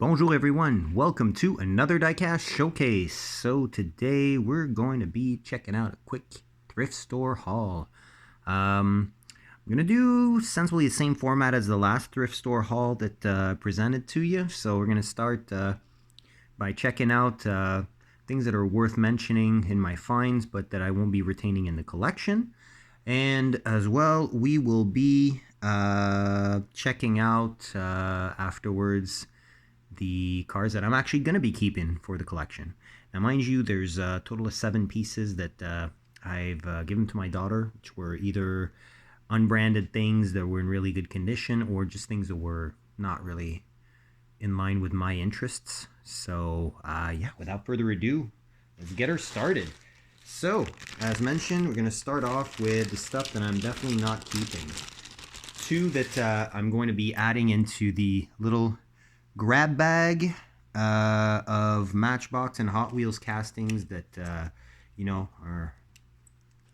Bonjour everyone, welcome to another diecast showcase. So today we're going to be checking out a quick thrift store haul. I'm going to do essentially the same format as the last thrift store haul that I presented to you. So we're going to start by checking out things that are worth mentioning in my finds but that I won't be retaining in the collection. And as well, we will be checking out afterwards the cars that I'm actually going to be keeping for the collection. Now, mind you, there's a total of 7 pieces that I've given to my daughter, which were either unbranded things that were in really good condition or just things that were not really in line with my interests. So, yeah, without further ado, let's get her started. So, as mentioned, we're going to start off with the stuff that I'm definitely not keeping. 2 that I'm going to be adding into the little grab bag of Matchbox and Hot Wheels castings that are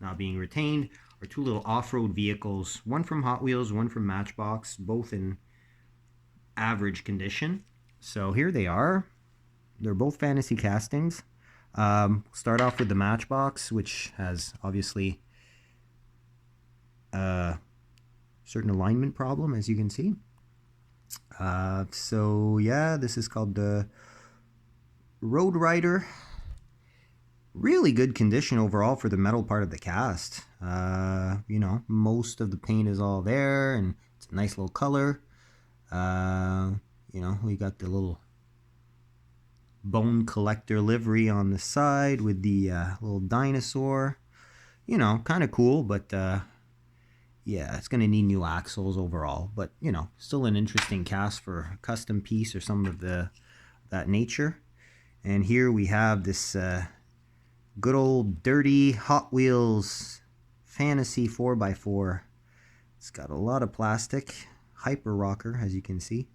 not being retained, are 2 little off-road vehicles, one from Hot Wheels, one from Matchbox, both in average condition. So here they are. They're both fantasy castings. Start off with the Matchbox, which has obviously a certain alignment problem, as you can see. So yeah, this is called the Road Rider. Really good condition overall for the metal part of the cast. Most of the paint is all there, and it's a nice little color. We got the little bone collector livery on the side with the little dinosaur. Kind of cool, but yeah, it's going to need new axles overall, but still an interesting cast for a custom piece or some of that nature. And here we have this good old dirty Hot Wheels Fantasy 4x4. It's got a lot of plastic, hyper rocker, as you can see,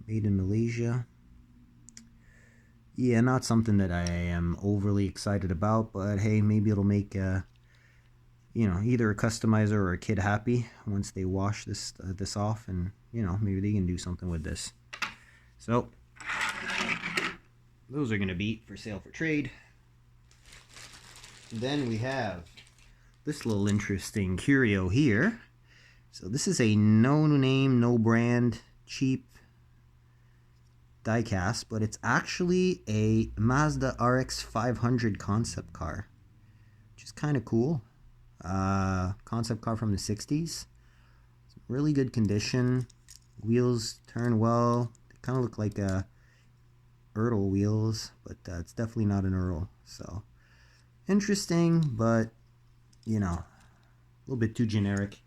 made in Malaysia. Yeah, not something that I am overly excited about, but hey, maybe it'll make either a customizer or a kid happy once they wash this off, and maybe they can do something with this. So those are going to be for sale for trade. Then we have this little interesting curio here. So this is a no name, no brand, cheap diecast, but it's actually a Mazda RX 500 concept car, which is kind of cool. Concept car from the 60s. Really good condition. Wheels turn well. They kind of look like Ertl wheels, but it's definitely not an Ertl. So interesting, but a little bit too generic.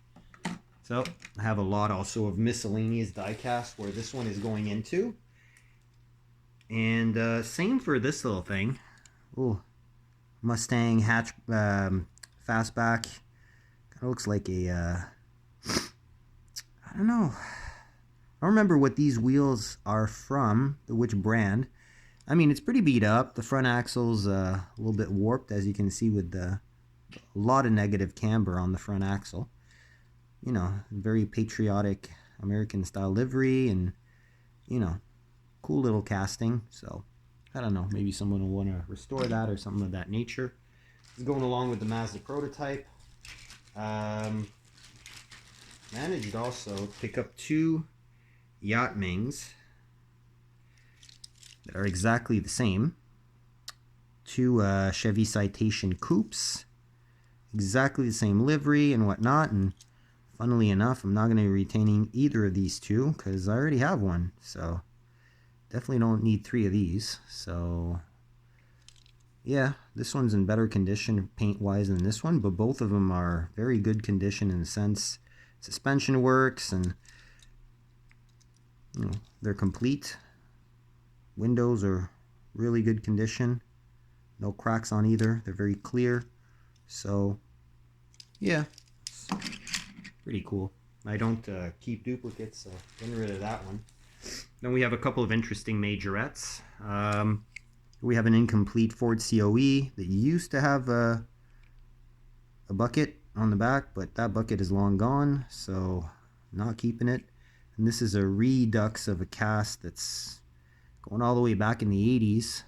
So I have a lot also of miscellaneous diecast where this one is going into. And same for this little thing. Oh, Mustang hatch. Fastback. Kind of looks like a, I don't know. I don't remember what these wheels are from, which brand. I mean, it's pretty beat up. The front axle's a little bit warped, as you can see, with a lot of negative camber on the front axle. Very patriotic American style livery, and, cool little casting. So, I don't know. Maybe someone will want to restore that or something of that nature. Going along with the Mazda prototype. Managed also to pick up 2 Yachtmings that are exactly the same. 2 Chevy Citation Coupes, exactly the same livery and whatnot. And funnily enough, I'm not going to be retaining either of these 2 because I already have one. So definitely don't need 3 of these. So yeah, this one's in better condition paint-wise than this one, but both of them are very good condition in the sense suspension works, and they're complete. Windows are really good condition. No cracks on either. They're very clear. So yeah, it's pretty cool. I don't keep duplicates, so getting rid of that one. Then we have a couple of interesting majorettes. We have an incomplete Ford COE that used to have a bucket on the back, but that bucket is long gone, so not keeping it. And this is a redux of a cast that's going all the way back in the 80s,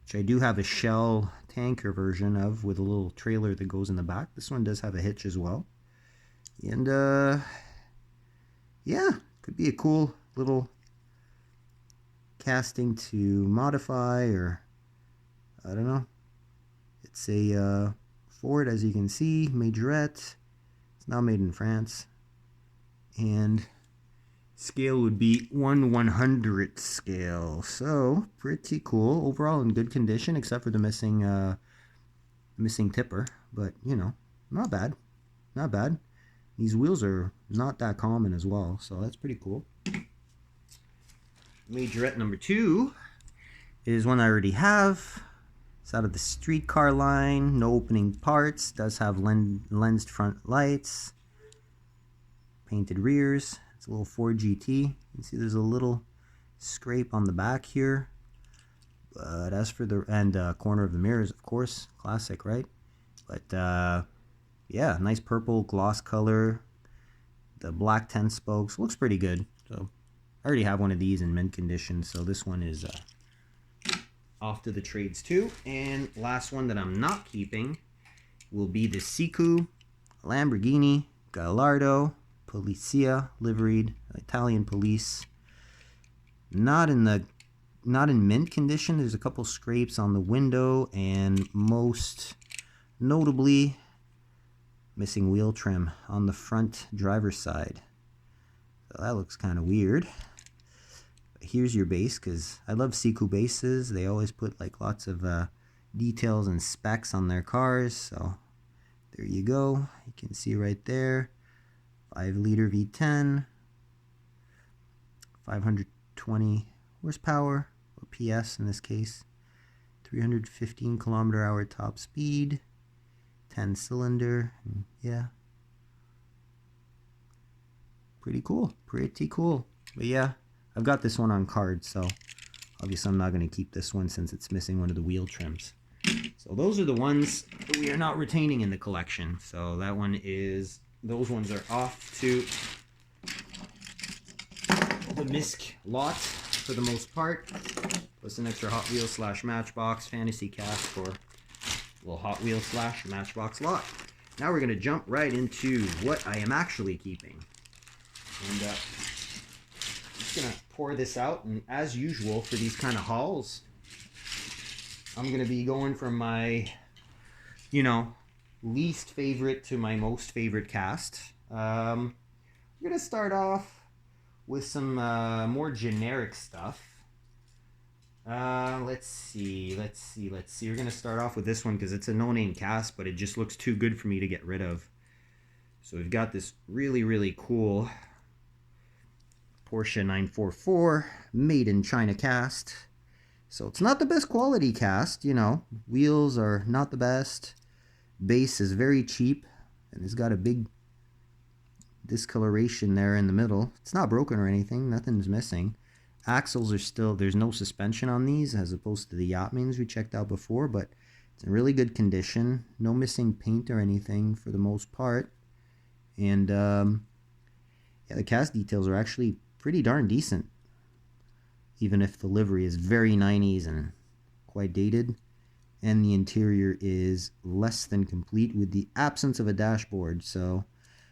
which I do have a shell tanker version of with a little trailer that goes in the back. This one does have a hitch as well. And yeah, could be a cool little casting to modify, or I don't know. It's a Ford, as you can see, majorette. It's now made in France. And scale would be 1/100th scale. So pretty cool. Overall in good condition, except for the missing tipper. But you know, not bad. Not bad. These wheels are not that common as well, so that's pretty cool. Majorette number 2 is one I already have. It's out of the streetcar line. No opening parts. Does have lensed front lights. Painted rears. It's a little Ford GT. You can see there's a little scrape on the back here. But as for the corner of the mirrors, of course, classic, right? But yeah, nice purple gloss color. The black 10 spokes looks pretty good. So I already have one of these in mint condition, so this one is off to the trades too. And last one that I'm not keeping will be the Siku Lamborghini Gallardo Polizia liveried, Italian police. Not in mint condition. There's a couple scrapes on the window, and most notably missing wheel trim on the front driver's side. So that looks kind of weird. But here's your base, because I love Siku bases. They always put like lots of details and specs on their cars. So there you go. You can see right there. 5-liter V10, 520 horsepower, or PS in this case, 315 km/h top speed, 10 cylinder, yeah. Pretty cool, pretty cool. But yeah, I've got this one on card, so obviously I'm not going to keep this one since it's missing one of the wheel trims. So those are the ones that we are not retaining in the collection. So that one is... Those ones are off to the MISC lot for the most part. Plus an extra Hot Wheels / Matchbox fantasy cast for a little Hot Wheels / Matchbox lot. Now we're going to jump right into what I am actually keeping. And I'm just going to pour this out. And as usual for these kind of hauls, I'm going to be going from my, you know, least favorite to my most favorite cast. I'm going to start off with some more generic stuff. Let's see. We're going to start off with this one because it's a no-name cast, but it just looks too good for me to get rid of. So we've got this really, really cool Porsche 944 made in China cast. So it's not the best quality cast, you know. Wheels are not the best. Base is very cheap, and it's got a big discoloration there in the middle. It's not broken or anything. Nothing's missing. Axles are still... There's no suspension on these, as opposed to the Yachtmans we checked out before, but it's in really good condition. No missing paint or anything for the most part. And yeah, the cast details are actually pretty darn decent, even if the livery is very 90s and quite dated. And the interior is less than complete with the absence of a dashboard. So,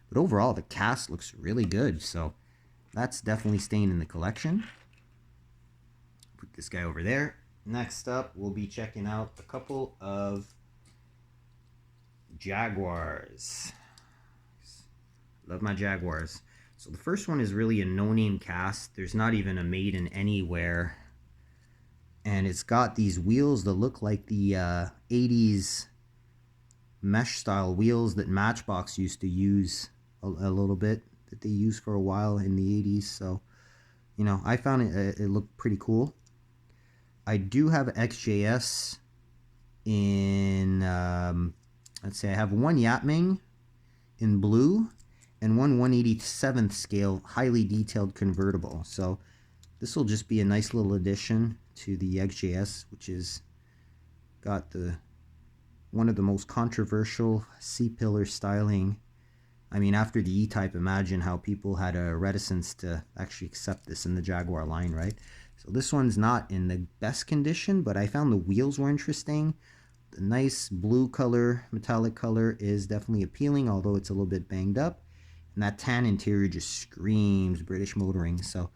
but overall the cast looks really good, so that's definitely staying in the collection. Put this guy over there. Next up, we'll be checking out a couple of Jaguars. Love my Jaguars. So the first one is really a no-name cast. There's not even a made in anywhere. And it's got these wheels that look like the 80s mesh style wheels that Matchbox used to use a little bit, that they used for a while in the 80s. So, you know, I found it looked pretty cool. I do have XJS in, let's say I have one Yachtming in blue and one 1/87th scale highly detailed convertible. So this will just be a nice little addition to the XJS, which is got one of the most controversial C-pillar styling. I mean, after the E-Type, imagine how people had a reticence to actually accept this in the Jaguar line, right? So this one's not in the best condition, but I found the wheels were interesting. The nice blue color, metallic color is definitely appealing, although it's a little bit banged up. And that tan interior just screams British motoring. So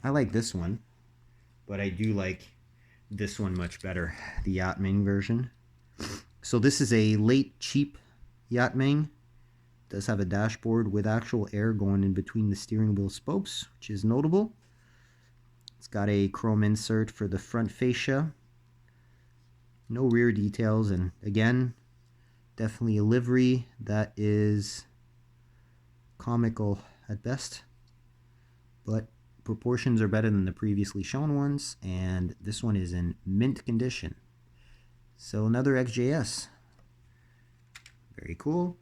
I like this one, but I do like this one much better, the Yachtming version. So this is a late cheap Yachtming. It does have a dashboard with actual air going in between the steering wheel spokes, which is notable. It's got a chrome insert for the front fascia. No rear details, and again, definitely a livery that is comical at best, but proportions are better than the previously shown ones, and this one is in mint condition. So another XJS. Very cool.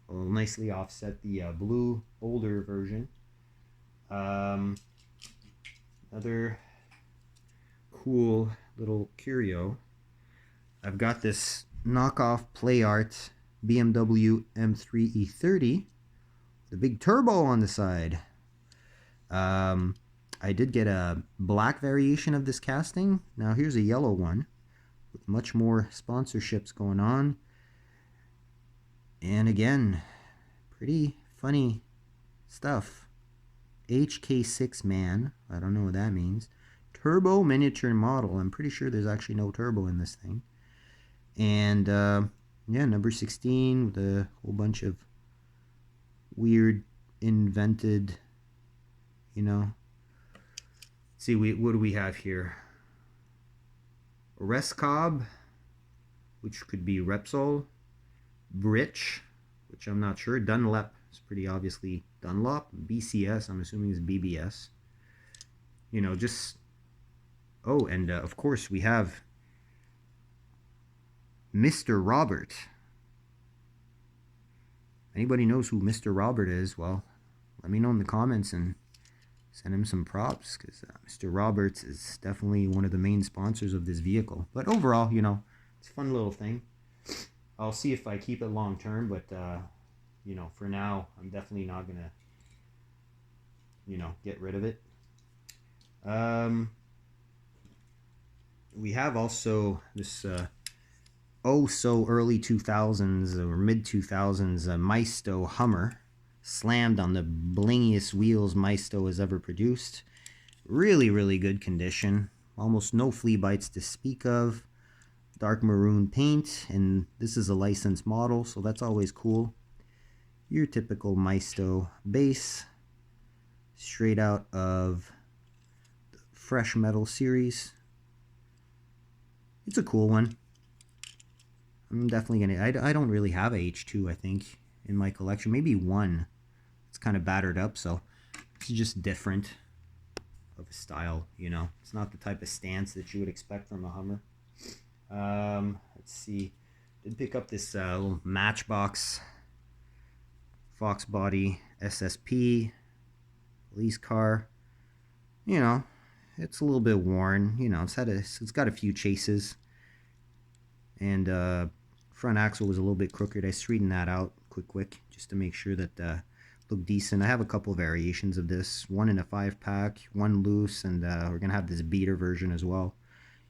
Will nicely offset the blue older version. Another cool little curio. I've got this knockoff Play Art BMW M3 E30, the big turbo on the side. I did get a black variation of this casting. Now here's a yellow one with much more sponsorships going on. And again, pretty funny stuff. HK6 man, I don't know what that means. Turbo miniature model. I'm pretty sure there's actually no turbo in this thing. And yeah, number 16 with a whole bunch of weird invented, you know. Let's see, what do we have here? Rescob, which could be Repsol. Britch, which I'm not sure. Dunlop is pretty obviously Dunlop. BCS, I'm assuming is BBS. You know, just... Oh, and of course we have Mr. Robert. Anybody knows who Mr. Robert is? Well, let me know in the comments and send him some props, because Mr. Roberts is definitely one of the main sponsors of this vehicle. But overall, you know, it's a fun little thing. I'll see if I keep it long term, but you know, for now, I'm definitely not gonna, you know, get rid of it. We have also this oh so early 2000s or mid 2000s Maisto Hummer, slammed on the blingiest wheels Maisto has ever produced. Really, really good condition. Almost no flea bites to speak of. Dark maroon paint, and this is a licensed model, so that's always cool. Your typical Maisto base, straight out of the Fresh Metal series. It's a cool one. I'm definitely gonna... I don't really have a H2, I think, in my collection. Maybe one. It's kind of battered up, so it's just different of a style, you know. It's not the type of stance that you would expect from a Hummer. Let's see. Did pick up this little Matchbox Fox body SSP police car. You know, it's a little bit worn. You know, it's got a few chases, and front axle was a little bit crooked. I straightened that out quick just to make sure that looked decent. I have a couple variations of this. One in a 5-pack, one loose, and we're gonna have this beater version as well.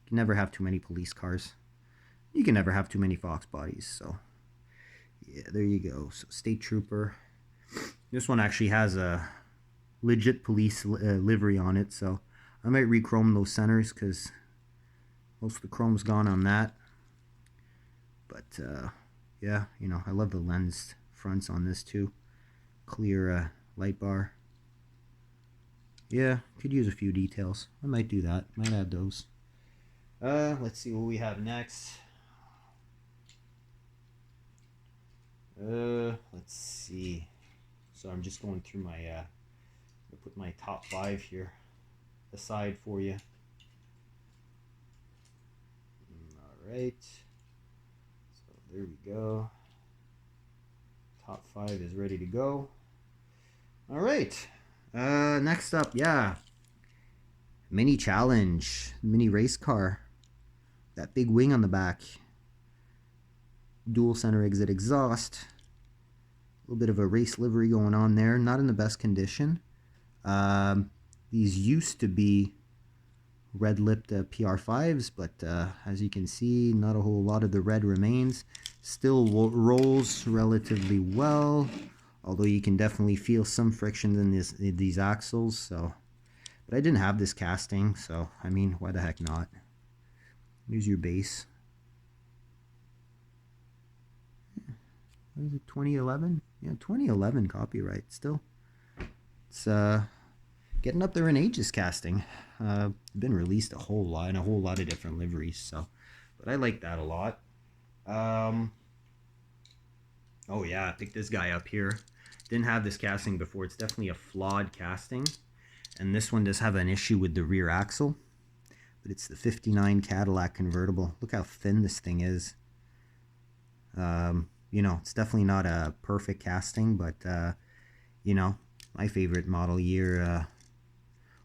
You can never have too many police cars. You can never have too many Fox bodies. So yeah, there you go. So State Trooper. This one actually has a legit police livery on it, so I might re-chrome those centers because most of the chrome's gone on that. But yeah, you know, I love the lensed fronts on this too. Clear light bar. Yeah, could use a few details. I might do that. Might add those. Let's see what we have next. Let's see. So I'm just going through my, I'll put my top 5 here aside for you. Alright. So there we go. Top 5 is ready to go. Alright. Next up, yeah. Mini challenge. Mini race car. That big wing on the back. Dual center exit exhaust. A little bit of a race livery going on there. Not in the best condition. These used to be red-lipped PR5s, but as you can see, not a whole lot of the red remains. Still rolls relatively well, although you can definitely feel some friction in these axles. So, but I didn't have this casting, so I mean, why the heck not? Here's your base. What is it, 2011? Yeah, 2011 copyright still. It's getting up there in ages casting. Been released a whole lot in a whole lot of different liveries, so but I like that a lot. Oh yeah, I picked this guy up here. Didn't have this casting before. It's definitely a flawed casting, and this one does have an issue with the rear axle, but it's the 59 Cadillac convertible. Look how thin this thing is. You know, it's definitely not a perfect casting, but you know, my favorite model year,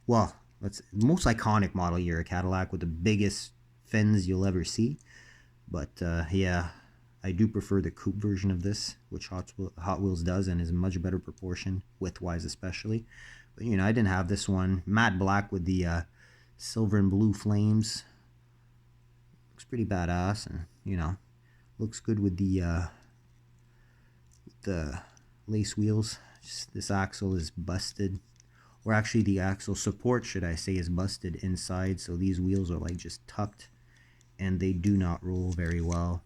well, most iconic model year, a Cadillac with the biggest fins you'll ever see. But yeah, I do prefer the coupe version of this, which Hot Wheels does and is much better proportion, width-wise especially. But you know, I didn't have this one. Matte black with the silver and blue flames. Looks pretty badass, and you know, looks good with the lace wheels. This axle is busted, or actually the axle support, should I say, is busted inside, so these wheels are like just tucked and they do not roll very well,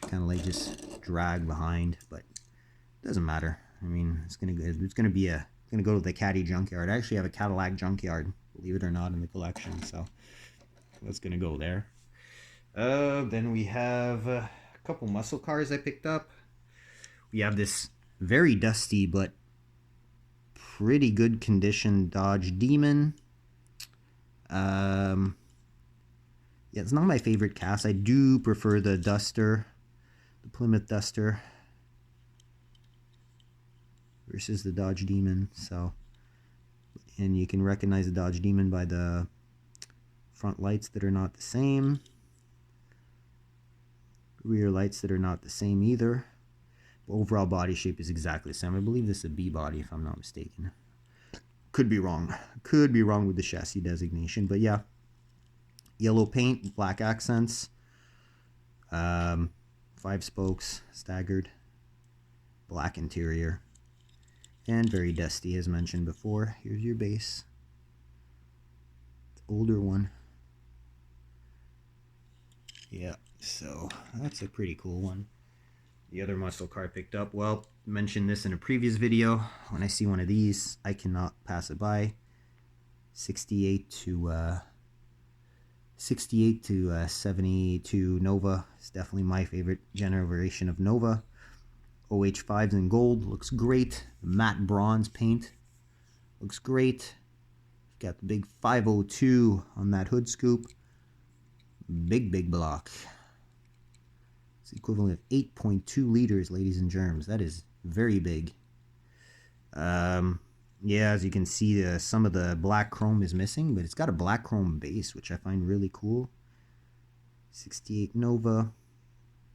kind of like just drag behind, but it doesn't matter. I mean, it's gonna go to the Caddy junkyard. I actually have a Cadillac junkyard, believe it or not, in the collection, so that's gonna go there. Then we have a couple muscle cars I picked up. We have this very dusty but pretty good condition Dodge Demon. Yeah, it's not my favorite cast. I do prefer the Duster, the Plymouth Duster, versus the Dodge Demon. So, and you can recognize the Dodge Demon by the front lights that are not the same, rear lights that are not the same either. Overall body shape is exactly the same. I believe this is a B body, if I'm not mistaken. Could be wrong. Could be wrong with the chassis designation, but yeah. Yellow paint, black accents, 5 spokes, staggered, black interior, and very dusty, as mentioned before. Here's your base. Older one. Yeah, so that's a pretty cool one. The other muscle car I picked up, well, mentioned this in a previous video. When I see one of these, I cannot pass it by. 68 to 72 Nova. It's definitely my favorite generation of Nova. OH5s in gold, looks great. Matte bronze paint, looks great. Got the big 502 on that hood scoop. Big block. It's the equivalent of 8.2 liters, ladies and germs. That is very big. Yeah, as you can see, some of the black chrome is missing, but it's got a black chrome base, which I find really cool. 68 Nova,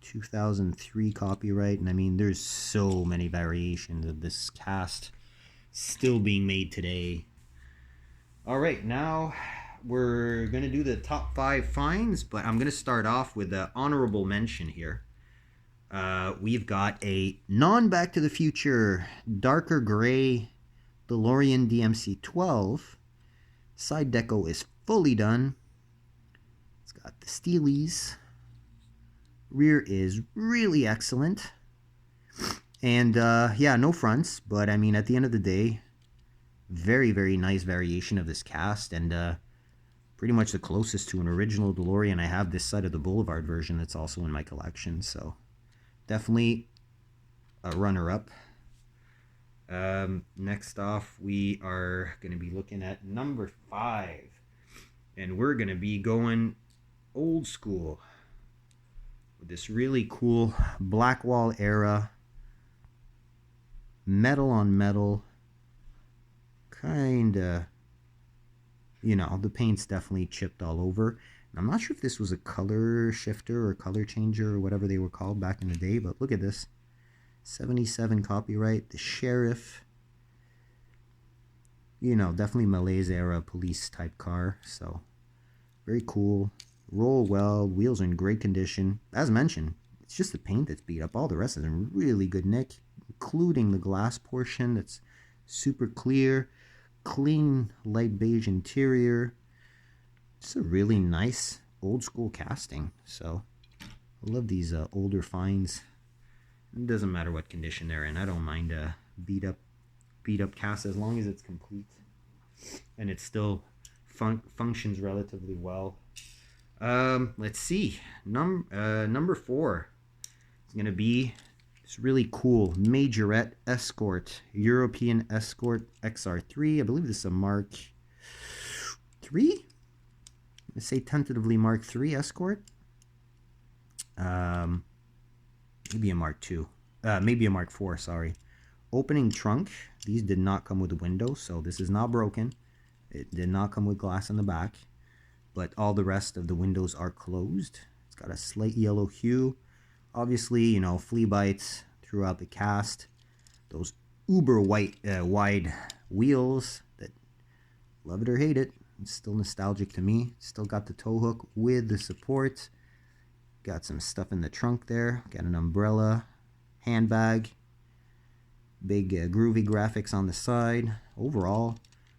2003 copyright, and I mean, there's so many variations of this cast still being made today. All right, now we're going to do the top 5 finds, but I'm going to start off with an honorable mention here. We've got a non-Back to the Future, darker gray DeLorean DMC-12. Side deco is fully done. It's got the Steelies. Rear is really excellent. And yeah, no fronts, but I mean, at the end of the day, very nice variation of this cast, and pretty much the closest to an original DeLorean I have this side of the Boulevard version that's also in my collection, so definitely a runner-up. Next off, we are going to be looking at number 5, and we're going to be going old school with this really cool Blackwall era metal on metal, kind of, you know, the paint's definitely chipped all over. And I'm not sure if this was a color shifter or color changer or whatever they were called back in the day, but look at this. 77 copyright, the Sheriff. You know, definitely Malaise era police type car, so Very cool. Roll well. Wheels are in great condition. As mentioned, it's just the paint that's beat up. All the rest is in really good nick, including the glass portion that's super clear. Clean light beige interior. It's a really nice old school casting. So I love these older finds. It doesn't matter what condition they're in. I don't mind a beat up cast as long as it's complete and it still functions relatively well. Let's see. Number 4 is gonna be this really cool Majorette Escort, European Escort XR3. I believe this is a Mark 3. Let's say tentatively Mark 3 Escort. Maybe a Mark 2. Maybe a Mark 4, sorry. Opening trunk. These did not come with a window, so this is not broken. It did not come with glass in the back, but all the rest of the windows are closed. It's got a slight yellow hue. Obviously, you know, flea bites throughout the cast. Those uber wide wheels that, love it or hate it, it's still nostalgic to me. Still got the tow hook with the support. Got some stuff in the trunk there. Got an umbrella, handbag. Big groovy graphics on the side. Overall,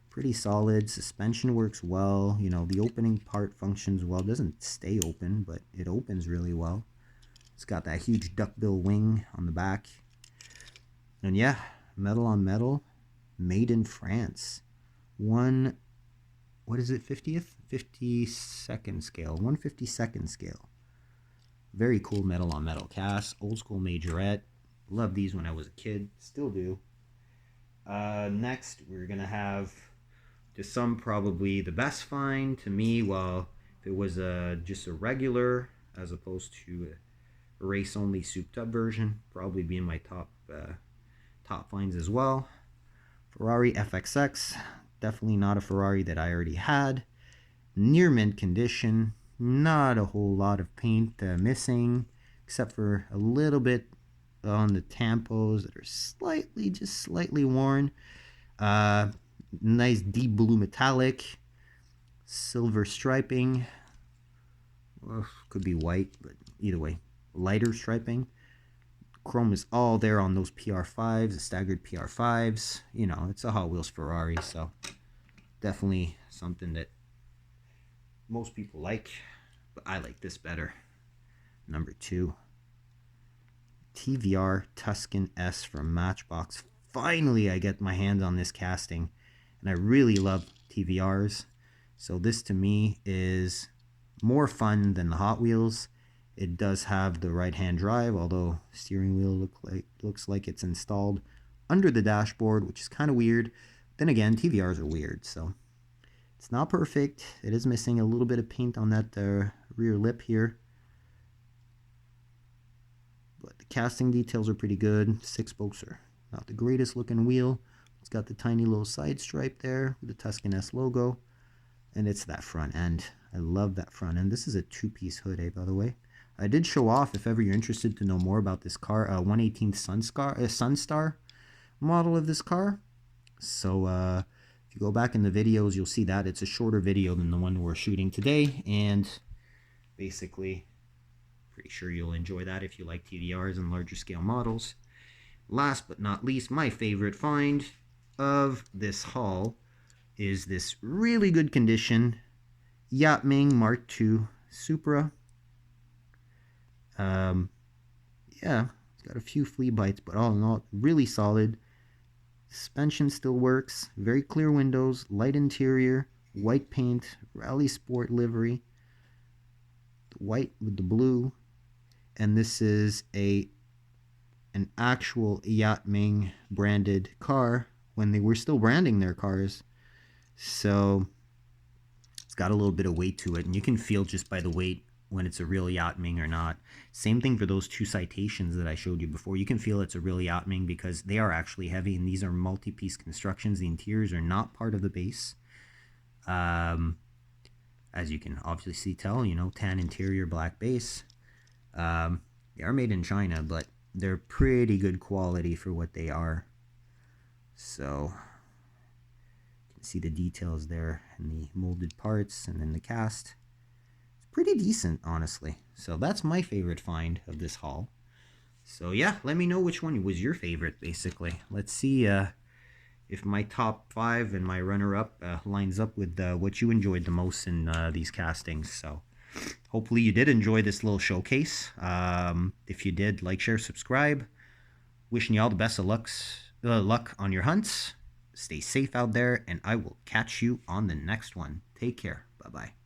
pretty solid. Suspension works well. You know, the opening part functions well. It doesn't stay open, but it opens really well. It's got that huge duckbill wing on the back. And yeah, metal on metal. Made in France. What is it, 50th? 52nd scale. 1/52nd scale. Very cool metal on metal cast. Old school Majorette. Loved these when I was a kid. Still do. Next, we're going to have, to some, probably the best find to me. Well, if it was just a regular as opposed to a race only souped up version, probably be in my top finds as well. Ferrari FXX. Definitely not a Ferrari that I already had. Near mint condition. Not a whole lot of paint missing, except for a little bit on the tampos that are just slightly worn. Nice deep blue metallic. Silver striping. Well, could be white, but either way, lighter striping. Chrome is all there on those PR5s, the staggered PR5s. You know, it's a Hot Wheels Ferrari, so definitely something that most people like, but I like this better. Number 2, TVR Tuscan S from Matchbox. Finally, I get my hands on this casting, and I really love TVRs. So this to me is more fun than the Hot Wheels. It does have the right-hand drive, although steering wheel looks like it's installed under the dashboard, which is kind of weird. Then again, TVRs are weird, so it's not perfect. It is missing a little bit of paint on that rear lip here. But the casting details are pretty good. 6 spokes are not the greatest looking wheel. It's got the tiny little side stripe there with the Tuscan S logo. And it's that front end. I love that front end. This is a 2-piece hood, by the way. I did show off, if ever you're interested to know more about this car, 1/18th Sunstar model of this car. So if you go back in the videos, you'll see that it's a shorter video than the one we're shooting today, and basically pretty sure you'll enjoy that if you like TVRs and larger scale models. Last but not least, my favorite find of this haul is this really good condition Yacht Ming Mark II Supra. Yeah, it's got a few flea bites, but all in all, really solid. Suspension still works. Very clear windows, light interior, white paint, Rally Sport livery, the white with the blue, and this is an actual Yacht Ming branded car when they were still branding their cars. So it's got a little bit of weight to it, and you can feel just by the weight when it's a real Yacht Ming or not. Same thing for those 2 citations that I showed you before. You can feel it's a real Yacht Ming because they are actually heavy, and these are multi-piece constructions. The interiors are not part of the base. As you can obviously tell, you know, tan interior, black base. They are made in China, but they're pretty good quality for what they are. So you can see the details there in the molded parts and then the cast. pretty decent, honestly. So that's my favorite find of this haul. So yeah, let me know which one was your favorite, basically. Let's see if my top 5 and my runner-up lines up with what you enjoyed the most in these castings. So hopefully you did enjoy this little showcase. If you did, like, share, subscribe. Wishing you all the best of luck on your hunts. Stay safe out there, and I will catch you on the next one. Take care. Bye-bye.